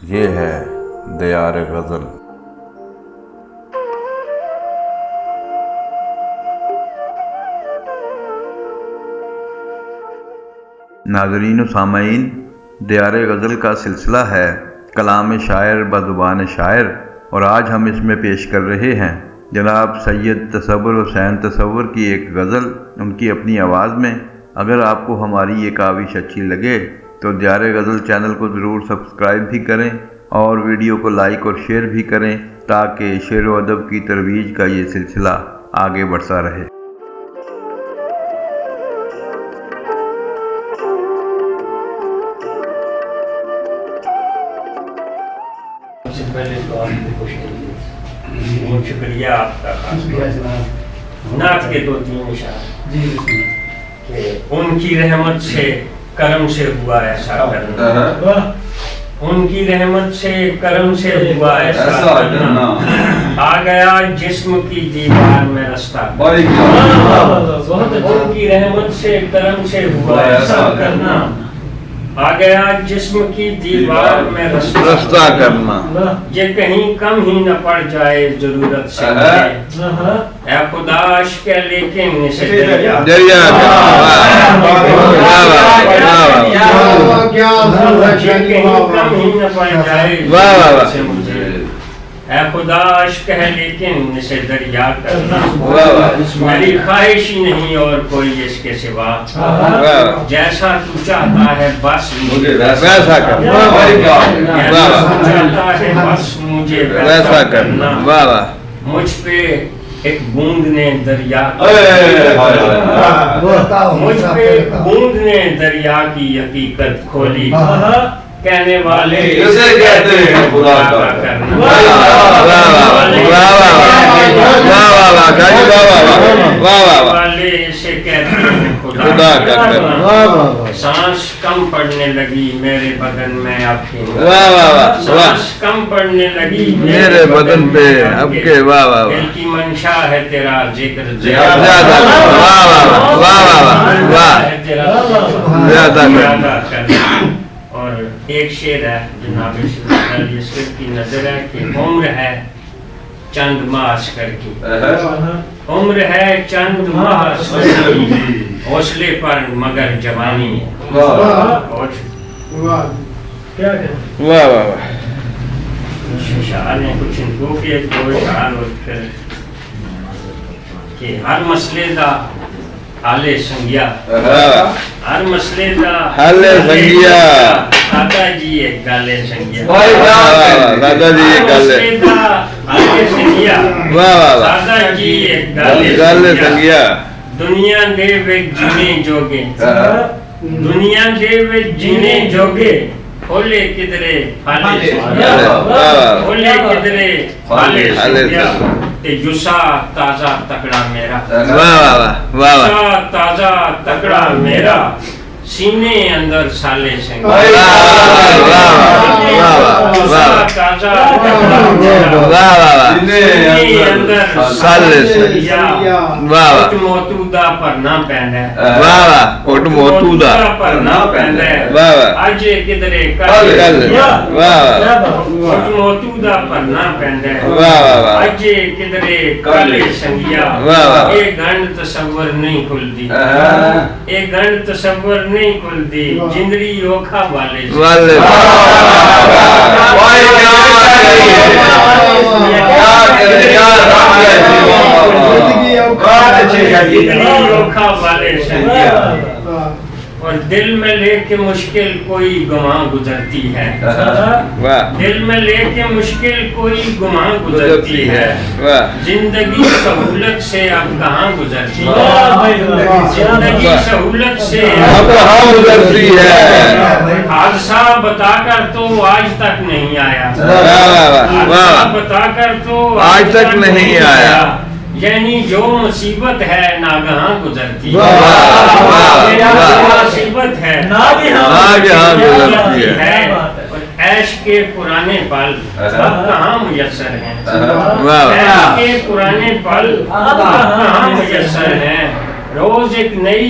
یہ ہے دیار غزل۔ ناظرین و سامعین، دیار غزل کا سلسلہ ہے کلام شاعر بزبان شاعر، اور آج ہم اس میں پیش کر رہے ہیں جناب سید تصور حسین تصور کی ایک غزل، ان کی اپنی آواز میں۔ اگر آپ کو ہماری یہ کاوش اچھی لگے تو دیار غزل چینل کو ضرور سبسکرائب بھی کریں اور ویڈیو کو لائک اور شیئر بھی کریں تاکہ شعر و ادب کی ترویج کا یہ سلسلہ آگے بڑھتا رہے۔ سب سے پہلے تو آپ کی خوشی بہت شکریہ آپ کا۔ نعت کے دو تین اشارے کہ ان کی رحمت سے کرم سے ہوا ایسا کرنا، ان کی رحمت سے کرم سے ہوا ایسا کرنا، آ گیا جسم کی دیوار میں رستہ، ان کی رحمت سے کرم سے ہوا ایسا کرنا، آ گیا جسم کی دیوار میں رستہ کرنا، یہ کہیں کم ہی نہ پڑ جائے ضرورت سے مجھے، اے خداش کے لیکن اسے دریا یہ کہیں کم ہی نہ پڑ جائے ضرورت سے مجھے، اے خداش کہہ لیکن اسے دریا کرنا، میری خواہش ہی نہیں اور کوئی اس کے سوا، جیسا تو چاہتا ہے بس مجھے ویسا کرنا، جیسا تو چاہتا ہے بس مجھے ویسا کرنا، مجھ پہ ایک بوند نے دریا مجھ پہ ایک بوند نے دریا کی حقیقت کھولی، کہنے والے اسے کہتے ہیں خدا کا کرنا، والے اسے کہتے ہیں خدا کا کرنا، سانس کم پڑنے لگی میرے بدن میں اب کے، سانس کم پڑنے لگی میرے بدن پہ اب کے، دل کی منشا ہے تیرا ذکر زیادہ کرنا۔ اور ایک شعر ہے جناب اس کی نظر ہے کہ عمر ہے چند ماس کر کی، عمر ہے چند ماس کر کی، حوصلے پر مگر جوانی ہے۔ شاعر نے کچھ ان کو کہ دو اشعار اور پھر کہ ہر مسئلے دا حال سنگیا، ہر مسئلے دا حال سنگیا، دادا جی ایک گالے سنگیا، دادا جی ایک گالے سنگیا، دادا جی ایک گالے سنگیا، دنیا دے وچ جینے جوگے، دنیا دے وچ جینے جوگے، کھولے کدرے حالے سنگیا، کھولے کدرے حالے سنگیا، تے جسا تازہ تکڑا میرا، جسا تازہ تکڑا میرا، سینے اندر سالے سنگیا، جسا تازہ تکڑا میرا، سینے اندر سالے سنگیا، اٹھ موتودہ پر نہ پہنے، اٹھ موتودہ پر نہ پہنے، آجے کدرے کالے، اٹھ موتودہ پر نہ پہنے، آجے کدرے کالے سنگیا، اے گنڈ تصور نہیں کھل دی، اے گنڈ تصور نہیں کھل دی، جندری اوکھا والے جندری اوکھا والے سنگیا، اور دل میں لے کے مشکل کوئی گماں گزرتی ہے، دل میں لے کے مشکل کوئی گماں گزرتی ہے، زندگی سہولت سے اب کہاں گزرتی ہے، زندگی سہولت سے اب کہاں گزرتی ہے، حادثہ بتا کر تو آج تک نہیں آیا، حادثہ بتا کر تو آج تک نہیں آیا، یعنی جو مصیبت ہے ناگہاں گزرتی ہے، مصیبت ہے ناگہاں گزرتی ہے، اور عیش کے پرانے پل اب کہاں میسر ہیں، عیش کے پرانے پل اب کہاں میسر ہیں، روز ایک نئی